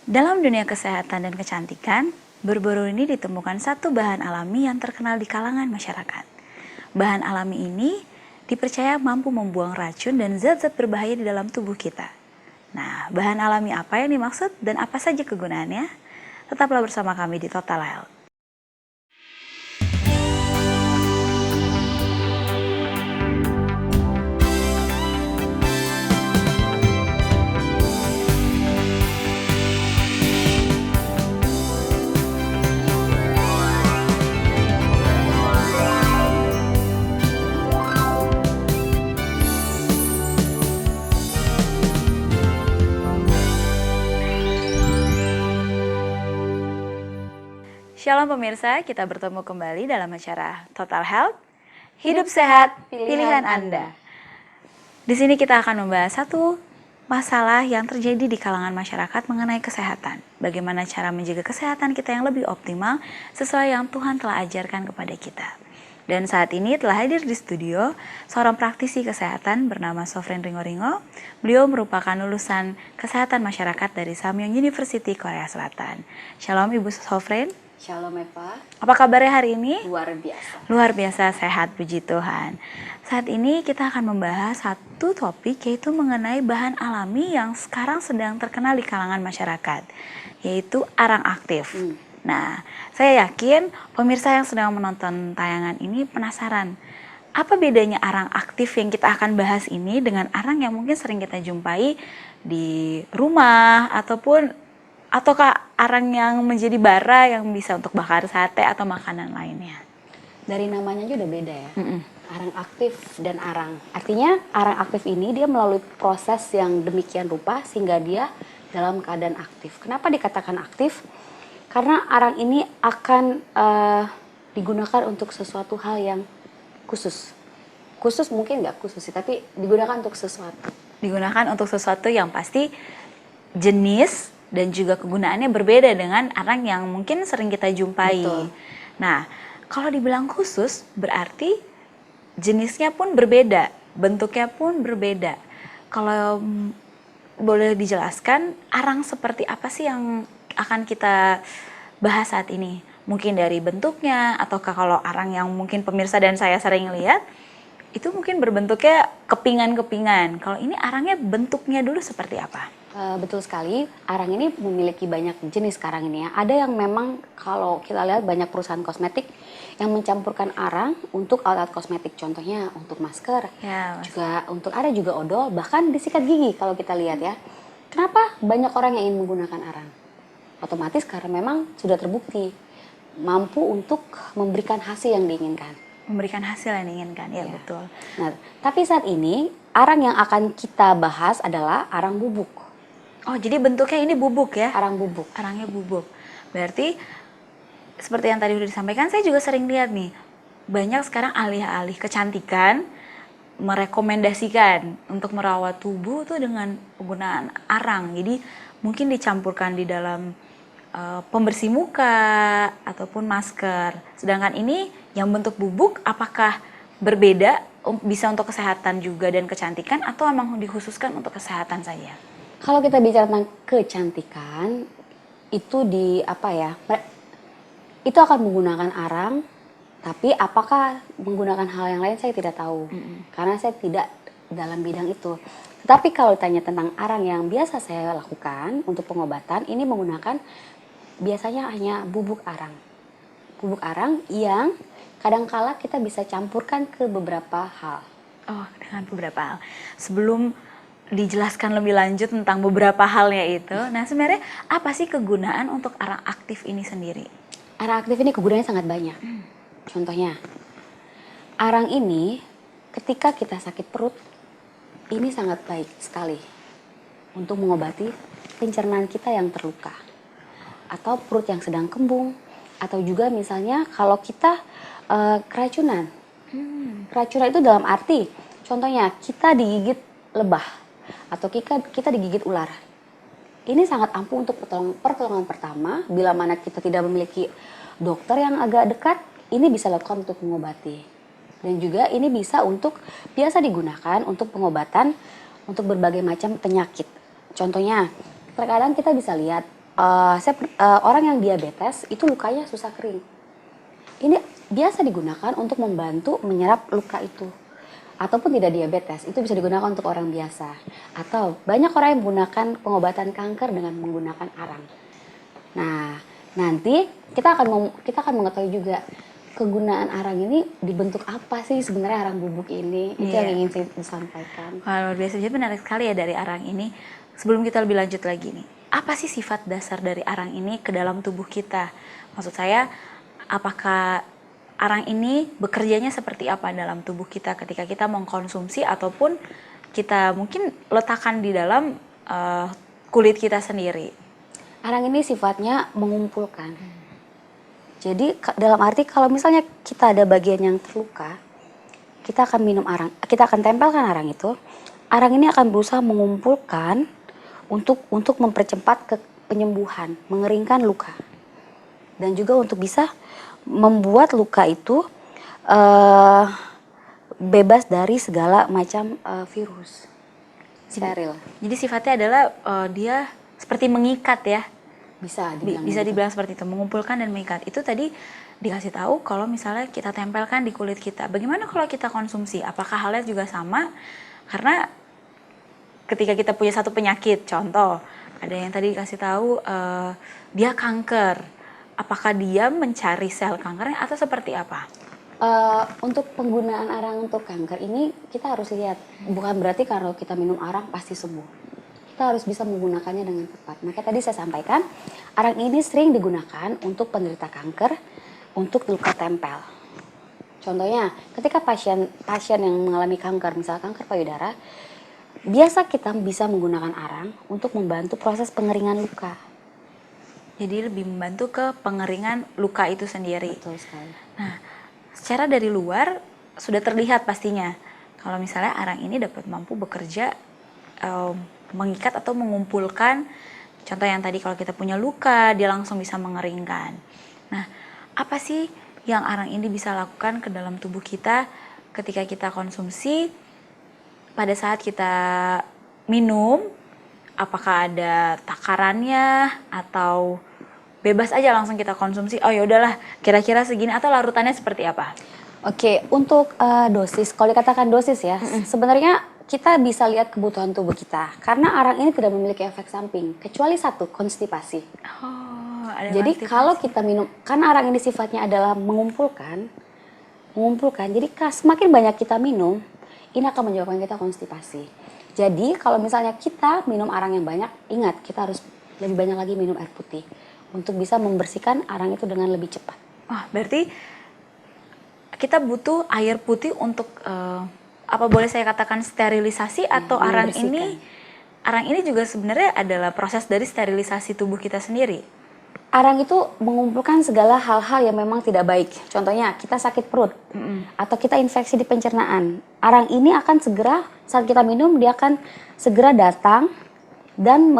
Dalam dunia kesehatan dan kecantikan, baru-baru ini ditemukan satu bahan alami yang terkenal di kalangan masyarakat. Bahan alami ini dipercaya mampu membuang racun dan zat-zat berbahaya di dalam tubuh kita. Nah, bahan alami apa yang dimaksud dan apa saja kegunaannya? Tetaplah bersama kami di Total Health. Shalom pemirsa, kita bertemu kembali dalam acara Total Health. Hidup sehat, pilihan Anda. Di sini kita akan membahas satu masalah yang terjadi di kalangan masyarakat mengenai kesehatan. Bagaimana cara menjaga kesehatan kita yang lebih optimal sesuai yang Tuhan telah ajarkan kepada kita. Dan saat ini telah hadir di studio seorang praktisi kesehatan bernama Sofren Ringo-Ringo. Beliau merupakan lulusan kesehatan masyarakat dari Samyang University, Korea Selatan. Shalom Ibu Sofren. Shalom Eva. Apa kabarnya hari ini? Luar biasa. Luar biasa, sehat, puji Tuhan. Saat ini kita akan membahas satu topik, yaitu mengenai bahan alami yang sekarang sedang terkenal di kalangan masyarakat, yaitu arang aktif. Nah, saya yakin pemirsa yang sedang menonton tayangan ini penasaran, apa bedanya arang aktif yang kita akan bahas ini dengan arang yang mungkin sering kita jumpai di rumah ataukah arang yang menjadi bara yang bisa untuk bakar sate atau makanan lainnya? Dari namanya aja udah beda ya. Arang aktif dan arang. Artinya arang aktif ini dia melalui proses yang demikian rupa sehingga dia dalam keadaan aktif. Kenapa dikatakan aktif? Karena arang ini akan digunakan untuk sesuatu hal yang khusus. Khusus mungkin nggak khusus sih, tapi digunakan untuk sesuatu. Digunakan untuk sesuatu yang pasti jenis dan juga kegunaannya berbeda dengan arang yang mungkin sering kita jumpai. Betul. Nah, kalau dibilang khusus berarti jenisnya pun berbeda, bentuknya pun berbeda. Kalau boleh dijelaskan, arang seperti apa sih yang akan kita bahas saat ini? Mungkin dari bentuknya, ataukah kalau arang yang mungkin pemirsa dan saya sering lihat, itu mungkin berbentuknya kepingan-kepingan. Kalau ini arangnya bentuknya dulu seperti apa? Betul sekali, arang ini memiliki banyak jenis sekarang ini ya. Ada yang memang kalau kita lihat banyak perusahaan kosmetik yang mencampurkan arang untuk alat kosmetik. Contohnya untuk masker, ada juga odol, bahkan disikat gigi kalau kita lihat ya. Kenapa banyak orang yang ingin menggunakan arang? Otomatis karena memang sudah terbukti mampu untuk memberikan hasil yang diinginkan. Memberikan hasil yang diinginkan, ya betul. Nah, tapi saat ini arang yang akan kita bahas adalah arang bubuk. Oh, jadi bentuknya ini bubuk ya? Arang bubuk. Arangnya bubuk. Berarti seperti yang tadi sudah disampaikan, saya juga sering lihat nih, banyak sekarang alih-alih kecantikan merekomendasikan untuk merawat tubuh tuh dengan penggunaan arang. Jadi mungkin dicampurkan di dalam pembersih muka ataupun masker. Sedangkan ini yang bentuk bubuk, apakah berbeda, bisa untuk kesehatan juga dan kecantikan, atau memang dikhususkan untuk kesehatan saja? Kalau kita bicara tentang kecantikan, itu itu akan menggunakan arang, tapi apakah menggunakan hal yang lain saya tidak tahu, karena saya tidak dalam bidang itu. Tetapi kalau ditanya tentang arang yang biasa saya lakukan untuk pengobatan, ini menggunakan biasanya hanya bubuk arang. Bubuk arang yang kadangkala kita bisa campurkan ke beberapa hal. Oh, dengan beberapa hal. Sebelum dijelaskan lebih lanjut tentang beberapa halnya itu, nah sebenarnya apa sih kegunaan untuk arang aktif ini sendiri? Arang aktif ini kegunaannya sangat banyak. Contohnya, arang ini ketika kita sakit perut, ini sangat baik sekali untuk mengobati pencernaan kita yang terluka, atau perut yang sedang kembung, atau juga misalnya kalau kita keracunan. Keracunan itu dalam arti, contohnya kita digigit lebah, atau kita digigit ular. Ini sangat ampuh untuk pertolongan pertama. Bila mana kita tidak memiliki dokter yang agak dekat, ini bisa lakukan untuk mengobati. Dan juga ini bisa biasa digunakan untuk pengobatan untuk berbagai macam penyakit. Contohnya, terkadang kita bisa lihat orang yang diabetes itu lukanya susah kering. Ini biasa digunakan untuk membantu menyerap luka itu. Ataupun tidak diabetes, itu bisa digunakan untuk orang biasa. Atau banyak orang yang menggunakan pengobatan kanker dengan menggunakan arang. Nah, nanti kita akan mengetahui juga kegunaan arang ini dibentuk apa sih sebenarnya arang bubuk ini. Itu yang ingin saya disampaikan. Wah, luar biasa. Jadi menarik sekali ya dari arang ini. Sebelum kita lebih lanjut lagi nih, apa sih sifat dasar dari arang ini ke dalam tubuh kita? Maksud saya, apakah arang ini bekerjanya seperti apa dalam tubuh kita ketika kita mengkonsumsi ataupun kita mungkin letakkan di dalam kulit kita sendiri? Arang ini sifatnya mengumpulkan. Jadi dalam arti kalau misalnya kita ada bagian yang terluka, kita akan minum arang, kita akan tempelkan arang itu. Arang ini akan berusaha mengumpulkan untuk mempercepat penyembuhan, mengeringkan luka. Dan juga untuk bisa membuat luka itu bebas dari segala macam virus. Steril. Jadi sifatnya adalah dia seperti mengikat ya. Bisa dibilang seperti itu, mengumpulkan dan mengikat. Itu tadi dikasih tahu kalau misalnya kita tempelkan di kulit kita. Bagaimana kalau kita konsumsi? Apakah halnya juga sama? Karena ketika kita punya satu penyakit, contoh ada yang tadi dikasih tahu dia kanker, apakah dia mencari sel kankernya atau seperti apa? Untuk penggunaan arang untuk kanker ini kita harus lihat, bukan berarti kalau kita minum arang pasti sembuh. Kita harus bisa menggunakannya dengan tepat. Maka tadi saya sampaikan, arang ini sering digunakan untuk penderita kanker, untuk luka tempel. Contohnya, ketika pasien yang mengalami kanker, misalnya kanker payudara, biasa kita bisa menggunakan arang untuk membantu proses pengeringan luka. Jadi lebih membantu ke pengeringan luka itu sendiri. Betul sekali. Nah, secara dari luar sudah terlihat pastinya kalau misalnya arang ini dapat mampu bekerja mengikat atau mengumpulkan. Contoh yang tadi kalau kita punya luka, dia langsung bisa mengeringkan. Nah, apa sih yang arang ini bisa lakukan ke dalam tubuh kita ketika kita konsumsi? Pada saat kita minum, apakah ada takarannya atau bebas aja langsung kita konsumsi? Oh ya udahlah, kira-kira segini atau larutannya seperti apa? Oke, untuk dosis, kalau dikatakan dosis ya, sebenarnya kita bisa lihat kebutuhan tubuh kita. Karena arang ini tidak memiliki efek samping, kecuali satu, konstipasi. Oh, ada Jadi konstipasi. kalau kita minum, karena arang ini sifatnya adalah mengumpulkan. Jadi semakin banyak kita minum, ini akan menyebabkan kita konstipasi. Jadi kalau misalnya kita minum arang yang banyak, ingat kita harus lebih banyak lagi minum air putih untuk bisa membersihkan arang itu dengan lebih cepat. Wah, berarti kita butuh air putih untuk apa boleh saya katakan sterilisasi atau arang ini juga sebenarnya adalah proses dari sterilisasi tubuh kita sendiri. Arang itu mengumpulkan segala hal-hal yang memang tidak baik. Contohnya kita sakit perut atau kita infeksi di pencernaan. Arang ini akan segera saat kita minum dia akan segera datang dan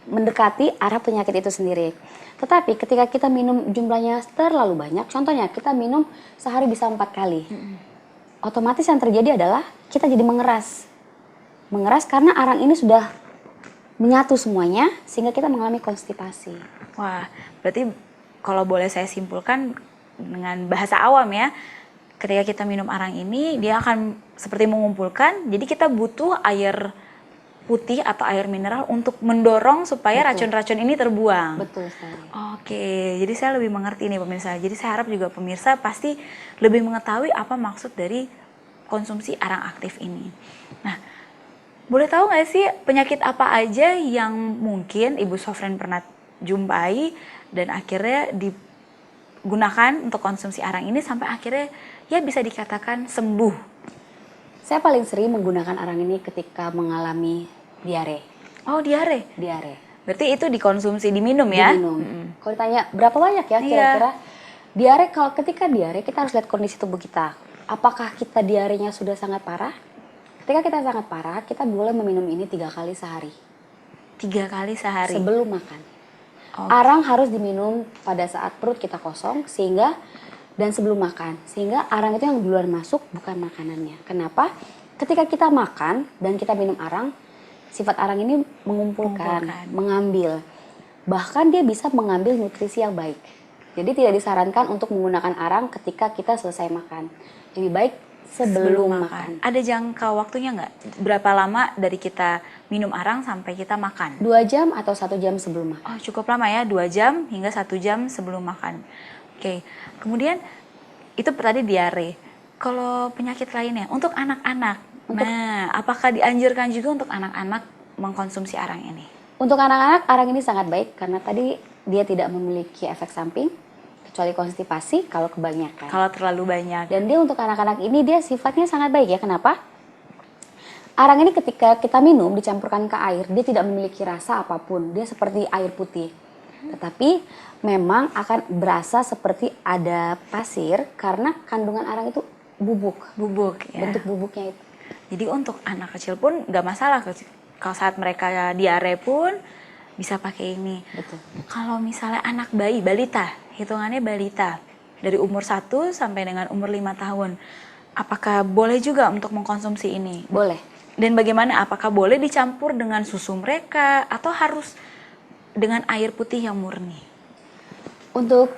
mendekati arah penyakit itu sendiri. Tetapi ketika kita minum jumlahnya terlalu banyak, contohnya kita minum sehari bisa 4 kali. Otomatis yang terjadi adalah kita jadi mengeras. Mengeras karena arang ini sudah menyatu semuanya sehingga kita mengalami konstipasi. Wah, berarti kalau boleh saya simpulkan dengan bahasa awam ya, ketika kita minum arang ini dia akan seperti mengumpulkan, jadi kita butuh air putih atau air mineral untuk mendorong supaya racun-racun ini terbuang. Betul sekali. Oke, jadi saya lebih mengerti nih pemirsa. Jadi saya harap juga pemirsa pasti lebih mengetahui apa maksud dari konsumsi arang aktif ini. Nah, boleh tahu nggak sih penyakit apa aja yang mungkin Ibu Sofren pernah jumpai dan akhirnya digunakan untuk konsumsi arang ini sampai akhirnya ya bisa dikatakan sembuh? Saya paling sering menggunakan arang ini ketika mengalami diare. Oh, diare? Diare. Berarti itu dikonsumsi, diminum ya? Diminum. Kalau ditanya berapa banyak ya kira-kira? Diare, kalau ketika diare kita harus lihat kondisi tubuh kita. Apakah kita diarenya sudah sangat parah? Ketika kita sangat parah, kita boleh meminum ini 3 kali sehari. 3 kali sehari? Sebelum makan. Arang harus diminum pada saat perut kita kosong dan sebelum makan. Sehingga arang itu yang duluan masuk bukan makanannya. Kenapa? Ketika kita makan dan kita minum arang, sifat arang ini mengumpulkan, mengambil. Bahkan dia bisa mengambil nutrisi yang baik. Jadi tidak disarankan untuk menggunakan arang ketika kita selesai makan. Lebih baik sebelum makan. Ada jangka waktunya nggak? Berapa lama dari kita minum arang sampai kita makan? 2 jam atau 1 jam sebelum makan. Oh, cukup lama ya, 2 jam hingga 1 jam sebelum makan. Oke, kemudian itu tadi diare. Kalau penyakit lainnya, untuk anak-anak, nah apakah dianjurkan juga untuk anak-anak mengkonsumsi arang ini? Untuk anak-anak, arang ini sangat baik karena tadi dia tidak memiliki efek samping, kecuali konstipasi kalau kebanyakan. Kalau terlalu banyak. Dan dia untuk anak-anak ini dia sifatnya sangat baik ya, kenapa? Arang ini ketika kita minum dicampurkan ke air, dia tidak memiliki rasa apapun, dia seperti air putih. Tetapi memang akan berasa seperti ada pasir karena kandungan arang itu bubuk. Bubuk ya. Bentuk bubuknya itu. Jadi untuk anak kecil pun nggak masalah kalau saat mereka diare pun bisa pakai ini. Betul. Kalau misalnya anak bayi, balita, hitungannya balita dari umur 1 sampai dengan umur 5 tahun, apakah boleh juga untuk mengkonsumsi ini? Boleh. Dan bagaimana, apakah boleh dicampur dengan susu mereka atau harus dengan air putih yang murni? Untuk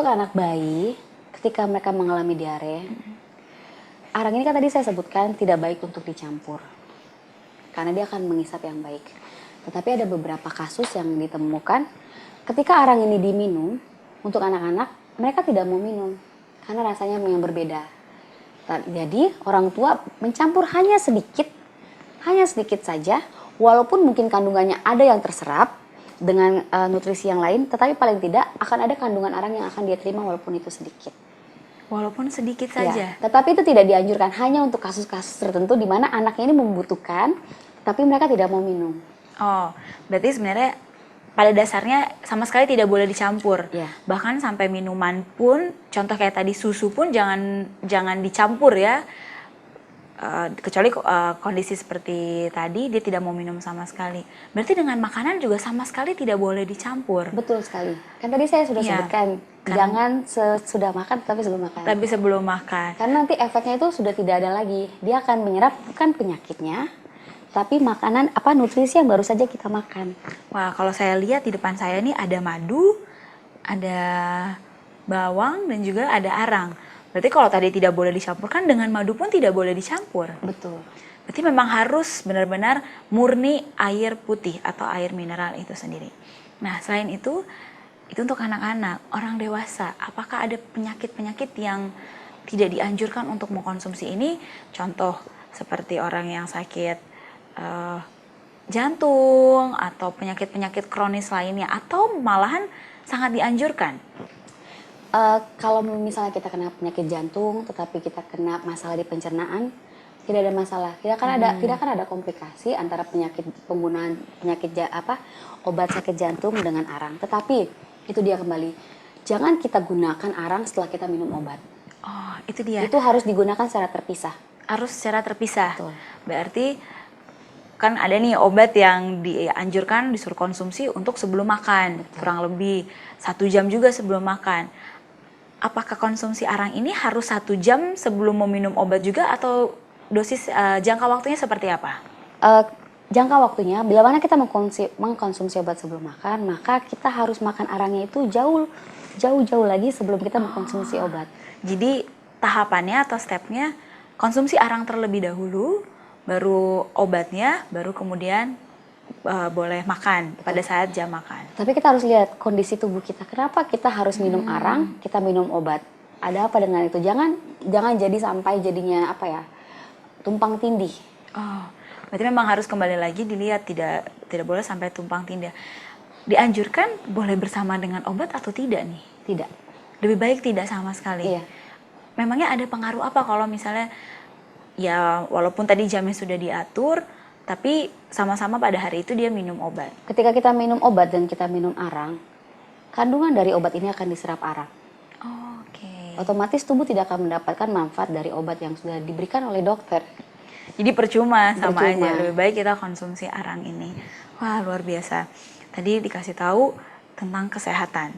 anak bayi ketika mereka mengalami diare, arang ini kan tadi saya sebutkan tidak baik untuk dicampur karena dia akan mengisap yang baik. Tetapi ada beberapa kasus yang ditemukan ketika arang ini diminum untuk anak-anak, mereka tidak mau minum karena rasanya yang berbeda. Jadi orang tua mencampur hanya sedikit saja, walaupun mungkin kandungannya ada yang terserap dengan nutrisi yang lain, tetapi paling tidak akan ada kandungan arang yang akan dia terima walaupun itu sedikit. Walaupun sedikit Ya, saja. tetapi itu tidak dianjurkan, hanya untuk kasus-kasus tertentu di mana anaknya ini membutuhkan, tapi mereka tidak mau minum. Oh, berarti sebenarnya pada dasarnya sama sekali tidak boleh dicampur. Ya. Bahkan sampai minuman pun, contoh kayak tadi susu pun jangan dicampur ya. Kecuali kondisi seperti tadi dia tidak mau minum sama sekali. Berarti dengan makanan juga sama sekali tidak boleh dicampur. Betul sekali. Kan tadi saya sudah Iya. sebutkan, jangan sesudah makan tapi sebelum makan. Tapi sebelum makan. Karena nanti efeknya itu sudah tidak ada lagi. Dia akan menyerap bukan penyakitnya, tapi makanan nutrisi yang baru saja kita makan. Wah, kalau saya lihat di depan saya ini ada madu, ada bawang dan juga ada arang. Berarti kalau tadi tidak boleh dicampurkan, dengan madu pun tidak boleh dicampur. Betul. Berarti memang harus benar-benar murni air putih atau air mineral itu sendiri. Nah, selain itu untuk anak-anak, orang dewasa, apakah ada penyakit-penyakit yang tidak dianjurkan untuk mengkonsumsi ini? Contoh seperti orang yang sakit jantung atau penyakit-penyakit kronis lainnya, atau malahan sangat dianjurkan. Kalau misalnya kita kena penyakit jantung, tetapi kita kena masalah di pencernaan, tidak ada masalah. Tidak akan ada komplikasi antara penggunaan obat sakit jantung dengan arang. Tetapi itu dia kembali, jangan kita gunakan arang setelah kita minum obat. Oh, itu dia. Itu harus digunakan secara terpisah. Harus secara terpisah. Betul. Berarti kan ada nih obat yang dianjurkan disuruh konsumsi untuk sebelum makan. Betul. Kurang lebih 1 jam juga sebelum makan. Apakah konsumsi arang ini harus 1 jam sebelum meminum obat juga, atau dosis jangka waktunya seperti apa? Jangka waktunya, bila mana kita mengkonsumsi obat sebelum makan, maka kita harus makan arangnya itu jauh lagi sebelum kita mengkonsumsi obat. Jadi tahapannya atau stepnya, konsumsi arang terlebih dahulu, baru obatnya, baru kemudian boleh makan pada saat jam makan. Tapi kita harus lihat kondisi tubuh kita. Kenapa kita harus minum arang, kita minum obat? Ada apa dengan itu? Jangan jadi sampai jadinya tumpang tindih. Oh, berarti memang harus kembali lagi dilihat, tidak boleh sampai tumpang tindih. Dianjurkan boleh bersama dengan obat atau tidak nih? Tidak. Lebih baik tidak sama sekali. Iya. Memangnya ada pengaruh apa kalau misalnya ya walaupun tadi jamnya sudah diatur, tapi sama-sama pada hari itu dia minum obat? Ketika kita minum obat dan kita minum arang, kandungan dari obat ini akan diserap arang. Oh, oke. Otomatis tubuh tidak akan mendapatkan manfaat dari obat yang sudah diberikan oleh dokter. Jadi percuma aja. Lebih baik kita konsumsi arang ini. Wah, luar biasa. Tadi dikasih tahu tentang kesehatan.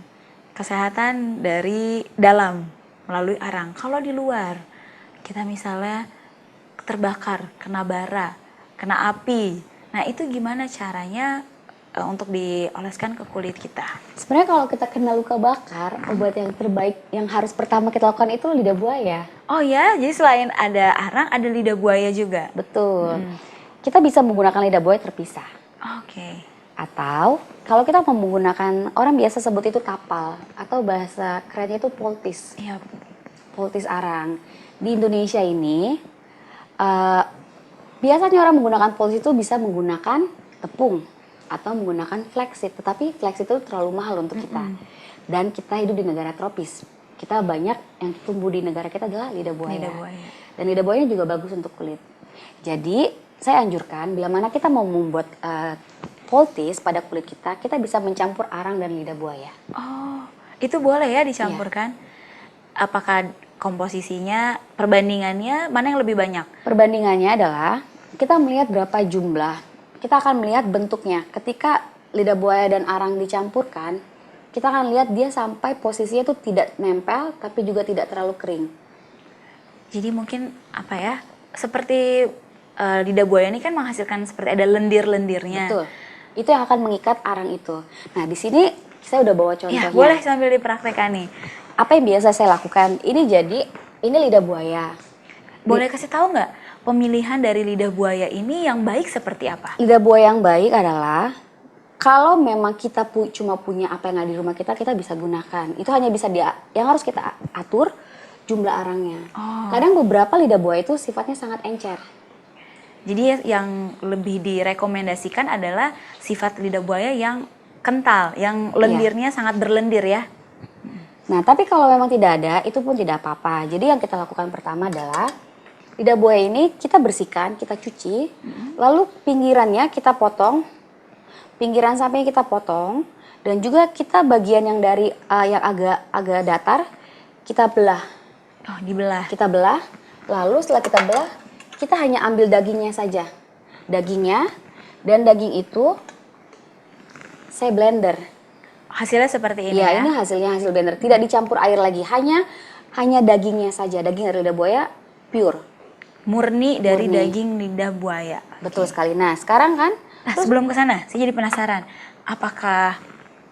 Kesehatan dari dalam melalui arang. Kalau di luar, kita misalnya terbakar, kena bara, kena api. Nah, itu gimana caranya untuk dioleskan ke kulit kita. Sebenarnya kalau kita kena luka bakar, obat yang terbaik yang harus pertama kita lakukan itu lidah buaya. Oh ya, jadi selain ada arang, ada lidah buaya juga. Betul. Kita bisa menggunakan lidah buaya terpisah. Oke. Atau kalau kita mau menggunakan, orang biasa sebut itu tapal atau bahasa kerennya itu poultice. Iya. Poultice arang. Di Indonesia ini biasanya orang menggunakan poultice itu bisa menggunakan tepung atau menggunakan flaxseed, tetapi flaxseed itu terlalu mahal untuk kita. Dan kita hidup di negara tropis. Kita banyak yang tumbuh di negara kita adalah lidah buaya. Lidah buaya. Dan lidah buaya juga bagus untuk kulit. Jadi saya anjurkan bila mana kita mau membuat poultice pada kulit kita, kita bisa mencampur arang dan lidah buaya. Oh, itu boleh ya dicampurkan? Apakah komposisinya, perbandingannya mana yang lebih banyak? Perbandingannya adalah kita melihat berapa jumlah. Kita akan melihat bentuknya. Ketika lidah buaya dan arang dicampurkan, kita akan lihat dia sampai posisinya itu tidak nempel, tapi juga tidak terlalu kering. Jadi mungkin apa ya? Seperti lidah buaya ini kan menghasilkan seperti ada lendir-lendirnya. Betul. Itu yang akan mengikat arang itu. Nah, di sini saya udah bawa contohnya. Ya, boleh sambil dipraktekkan nih. Apa yang biasa saya lakukan? Ini lidah buaya. Boleh kasih tahu nggak pemilihan dari lidah buaya ini yang baik seperti apa? Lidah buaya yang baik adalah kalau memang kita cuma punya apa yang ada di rumah kita, kita bisa gunakan. Itu hanya bisa yang harus kita atur jumlah arangnya. Kadang beberapa lidah buaya itu sifatnya sangat encer. Jadi yang lebih direkomendasikan adalah sifat lidah buaya yang kental, yang lendirnya sangat berlendir ya. Nah, tapi kalau memang tidak ada, itu pun tidak apa-apa. Jadi yang kita lakukan pertama adalah lidah buaya ini kita bersihkan, kita cuci, lalu pinggirannya kita potong, pinggiran sampingnya kita potong, dan juga kita bagian yang dari yang agak datar kita belah. Oh, dibelah. Kita belah, lalu setelah kita belah, kita hanya ambil dagingnya saja. Dagingnya, dan daging itu saya blender. Hasilnya seperti ini Ya, ya? ini hasil blender. Tidak dicampur air lagi, hanya dagingnya saja. Daging dari lidah buaya pure. Murni dari Murni. daging lidah buaya. Betul sekali. Nah, sekarang kan Nah, sebelum ke sana, saya jadi penasaran. Apakah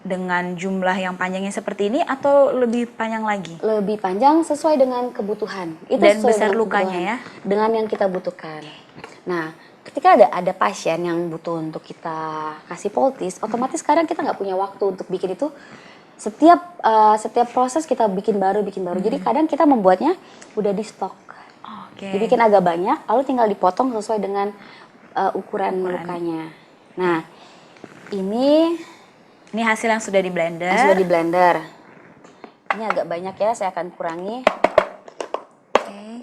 dengan jumlah yang panjangnya seperti ini atau lebih panjang lagi? lebih panjang sesuai dengan kebutuhan. Itu Dan sesuai besar dengan lukanya kebutuhan. ya? Dengan yang kita butuhkan. Nah, ketika ada pasien yang butuh untuk kita kasih poultice, otomatis kadang kita nggak punya waktu untuk bikin itu. Setiap proses kita bikin baru. Jadi kadang kita membuatnya udah di stok. Oke. Dibikin agak banyak, lalu tinggal dipotong sesuai dengan ukuran lukanya. Nah, ini hasil yang sudah di blender. sudah di blender. Ini agak banyak ya, saya akan kurangi. Oke.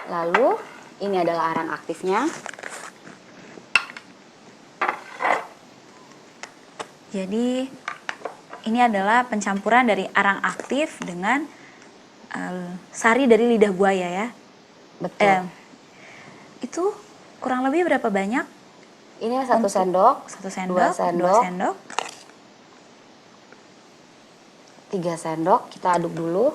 Lalu, ini adalah arang aktifnya. Jadi ini adalah pencampuran dari arang aktif dengan sari dari lidah buaya ya. Betul. Itu kurang lebih berapa banyak? Ini 1 sendok, 1 sendok, 2 sendok, 2 sendok. 3 sendok. Kita aduk dulu.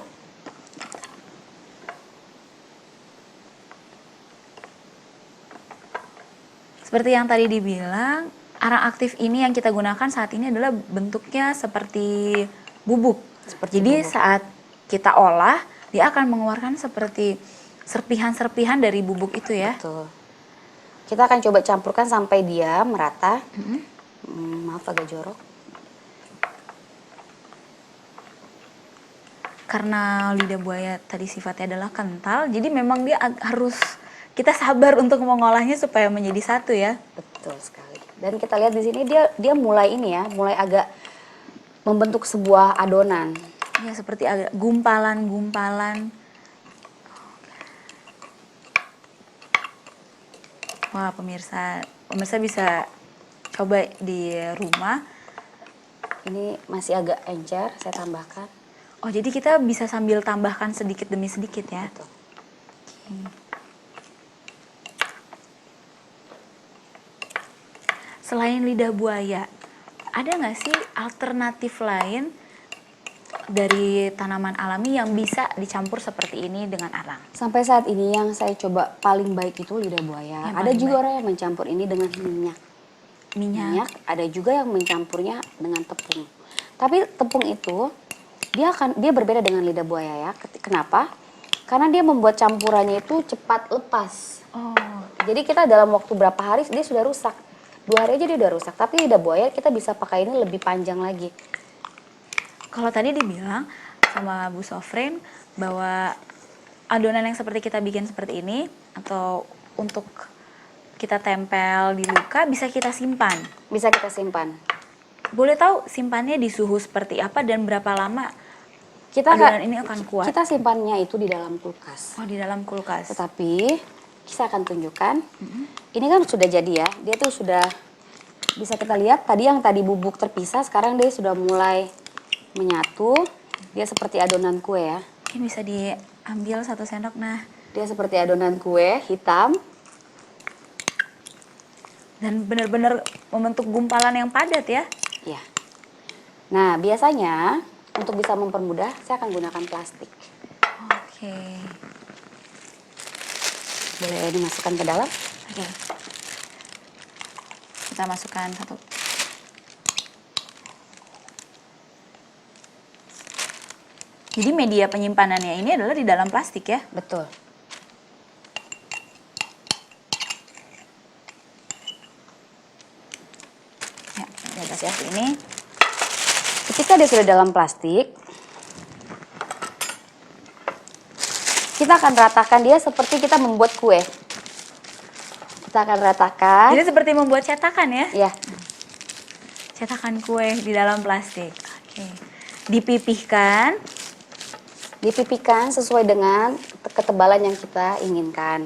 Seperti yang tadi dibilang, arang aktif ini yang kita gunakan saat ini adalah bentuknya seperti bubuk. Jadi saat kita olah, dia akan mengeluarkan seperti serpihan-serpihan dari bubuk itu ya. Betul. Kita akan coba campurkan sampai dia merata. Maaf agak jorok. Karena lidah buaya tadi sifatnya adalah kental, jadi memang dia harus kita sabar untuk mengolahnya supaya menjadi satu ya. Betul sekali. Dan kita lihat di sini dia mulai mulai agak membentuk sebuah adonan. Ya, seperti agak gumpalan-gumpalan. Wah, pemirsa bisa coba di rumah. Ini masih agak encer, saya tambahkan. Oh, jadi kita bisa sambil tambahkan sedikit demi sedikit ya. Betul. Selain lidah buaya, ada nggak sih alternatif lain dari tanaman alami yang bisa dicampur seperti ini dengan arang? Sampai saat ini yang saya coba paling baik itu lidah buaya. Yang Ada paling juga baik. orang yang mencampur ini dengan minyak. Minyak. Ada juga yang mencampurnya dengan tepung. Tapi tepung itu dia berbeda dengan lidah buaya ya. Kenapa? Karena dia membuat campurannya itu cepat lepas. Oh, Jadi kita dalam waktu berapa hari dia sudah rusak. 2 hari aja dia udah rusak. Tapi lidah buaya kita bisa pakai ini lebih panjang lagi. kalau tadi dibilang sama Bu Sofrin bahwa adonan yang seperti kita bikin seperti ini atau untuk kita tempel di luka bisa kita simpan. Bisa kita simpan. Boleh tahu simpannya di suhu seperti apa dan berapa lama Kita adonan ini akan kuat? Kita simpannya itu di dalam kulkas. Oh, di dalam kulkas. Tetapi saya akan tunjukkan. Ini kan sudah jadi ya. Dia tuh sudah bisa kita lihat tadi yang tadi bubuk terpisah sekarang dia sudah mulai menyatu. Dia seperti adonan kue ya. Ini bisa diambil 1 sendok. Nah, Dia seperti adonan kue hitam. dan benar-benar membentuk gumpalan yang padat ya. Ya. Nah, biasanya untuk bisa mempermudah saya akan gunakan plastik. Oke. Boleh dimasukkan ke dalam? Oke. Kita masukkan 1. Jadi media penyimpanannya ini adalah di dalam plastik ya? Betul. Ya, kita kasih ini. Ketika dia sudah dalam plastik, kita akan ratakan dia seperti kita membuat kue. Kita akan ratakan. Jadi seperti membuat cetakan ya? Ya, Cetakan kue di dalam plastik. Oke. Dipipihkan. dipipihkan sesuai dengan ketebalan yang kita inginkan.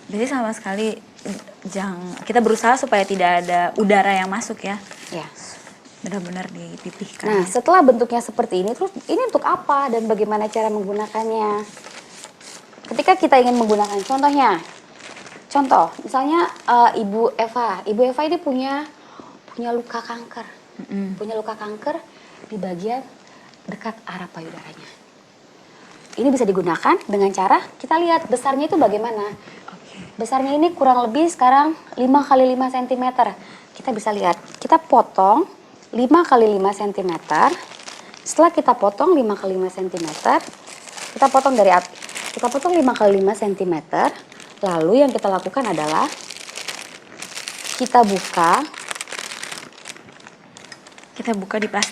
Jadi sama sekali kita berusaha supaya tidak ada udara yang masuk ya. Ya. Benar-benar dipipihkan. Nah, setelah bentuknya seperti ini, terus ini untuk apa dan bagaimana cara menggunakannya? Ketika kita ingin menggunakan, contoh, misalnya Ibu Eva ini punya luka kanker, punya luka kanker di bagian dekat arah payudaranya. Ini bisa digunakan dengan cara kita lihat besarnya itu bagaimana. Besarnya ini kurang lebih sekarang 5 kali 5 cm. Kita bisa lihat, kita potong 5 kali 5 cm. Setelah kita potong 5 kali 5 cm, kita potong 5 kali 5 cm. Lalu yang kita lakukan adalah kita buka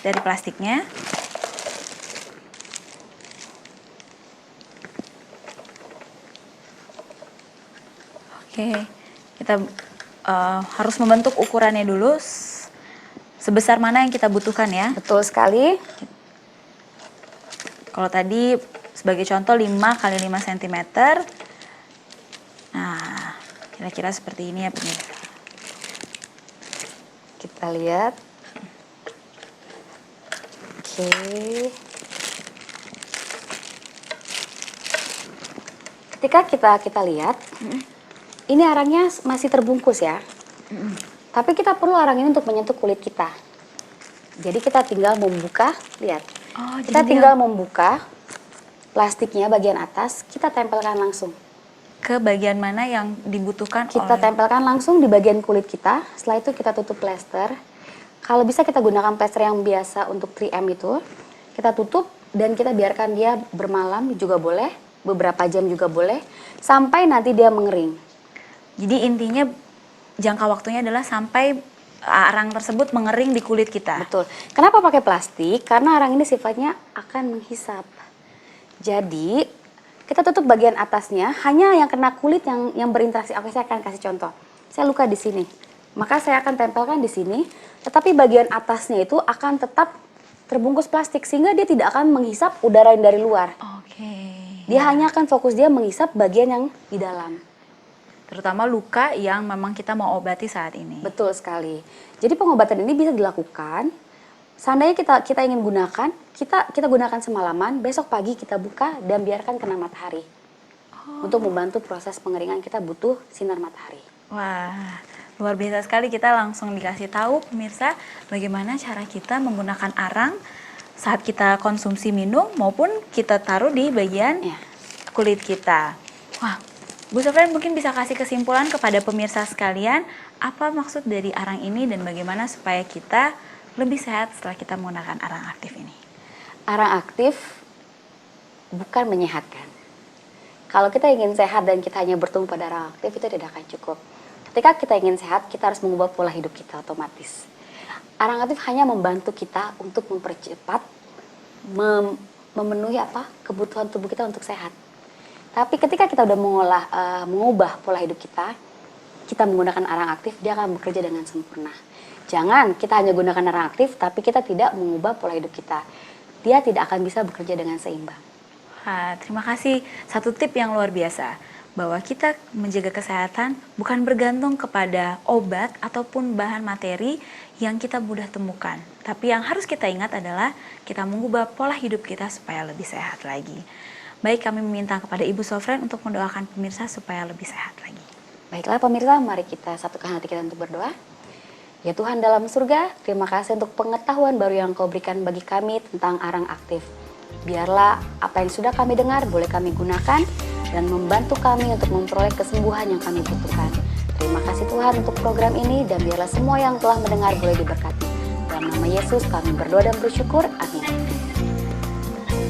dari plastiknya. Oke, kita harus membentuk ukurannya dulu sebesar mana yang kita butuhkan ya. betul sekali. Kalau tadi sebagai contoh 5 kali 5 cm. Nah, kira-kira seperti ini ya pemirsa. Kita lihat. Oke. Ketika kita lihat, ini arangnya masih terbungkus ya. Tapi kita perlu arang ini untuk menyentuh kulit kita. Jadi kita tinggal membuka, lihat. Oh, Kita jadi tinggal membuka plastiknya bagian atas, kita tempelkan langsung. ke bagian mana yang dibutuhkan Kita tempelkan langsung di bagian kulit kita. Setelah itu kita tutup plester. Kalau bisa kita gunakan plester yang biasa untuk 3M itu. Kita tutup dan kita biarkan dia bermalam juga boleh, beberapa jam juga boleh, sampai nanti dia mengering. Jadi intinya jangka waktunya adalah sampai arang tersebut mengering di kulit kita. Betul. Kenapa pakai plastik? Karena arang ini sifatnya akan menghisap. Jadi kita tutup bagian atasnya, hanya yang kena kulit yang berinteraksi. Oke, saya akan kasih contoh. Saya luka di sini, maka saya akan tempelkan di sini. Tetapi bagian atasnya itu akan tetap terbungkus plastik sehingga dia tidak akan menghisap udara yang dari luar. Oke. Dia hanya akan fokus dia menghisap bagian yang di dalam. Terutama luka yang memang kita mau obati saat ini. Betul sekali. Jadi pengobatan ini bisa dilakukan. Seandainya kita ingin gunakan, kita gunakan semalaman, besok pagi kita buka dan biarkan kena matahari. Untuk membantu proses pengeringan kita butuh sinar matahari. Wah, luar biasa sekali, kita langsung dikasih tahu pemirsa bagaimana cara kita menggunakan arang saat kita konsumsi minum maupun kita taruh di bagian Ya. kulit kita. Wah, Bu Sofren mungkin bisa kasih kesimpulan kepada pemirsa sekalian apa maksud dari arang ini dan bagaimana supaya kita lebih sehat setelah kita menggunakan arang aktif ini. Arang aktif bukan menyehatkan. Kalau kita ingin sehat dan kita hanya bertumpu pada arang aktif, itu tidak akan cukup. Ketika kita ingin sehat, kita harus mengubah pola hidup kita otomatis. Arang aktif hanya membantu kita untuk mempercepat, memenuhi kebutuhan tubuh kita untuk sehat. Tapi ketika kita udah mengubah pola hidup kita menggunakan arang aktif, dia akan bekerja dengan sempurna. Jangan kita hanya gunakan arang aktif, tapi kita tidak mengubah pola hidup kita. Dia tidak akan bisa bekerja dengan seimbang. Terima kasih, satu tip yang luar biasa, bahwa kita menjaga kesehatan bukan bergantung kepada obat ataupun bahan materi yang kita mudah temukan. Tapi yang harus kita ingat adalah kita mengubah pola hidup kita supaya lebih sehat lagi. Baik, kami meminta kepada Ibu Sofren untuk mendoakan pemirsa supaya lebih sehat lagi. Baiklah pemirsa, mari kita satukan hati kita untuk berdoa. Ya Tuhan dalam surga, terima kasih untuk pengetahuan baru yang Kau berikan bagi kami tentang arang aktif. Biarlah apa yang sudah kami dengar boleh kami gunakan dan membantu kami untuk memperoleh kesembuhan yang kami butuhkan. Terima kasih Tuhan untuk program ini dan biarlah semua yang telah mendengar boleh diberkati. Dalam nama Yesus kami berdoa dan bersyukur. Amin.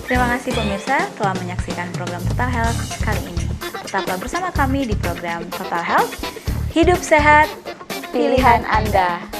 Terima kasih pemirsa telah menyaksikan program Total Health kali ini. Tetaplah bersama kami di program Total Health. Hidup sehat, pilihan Anda.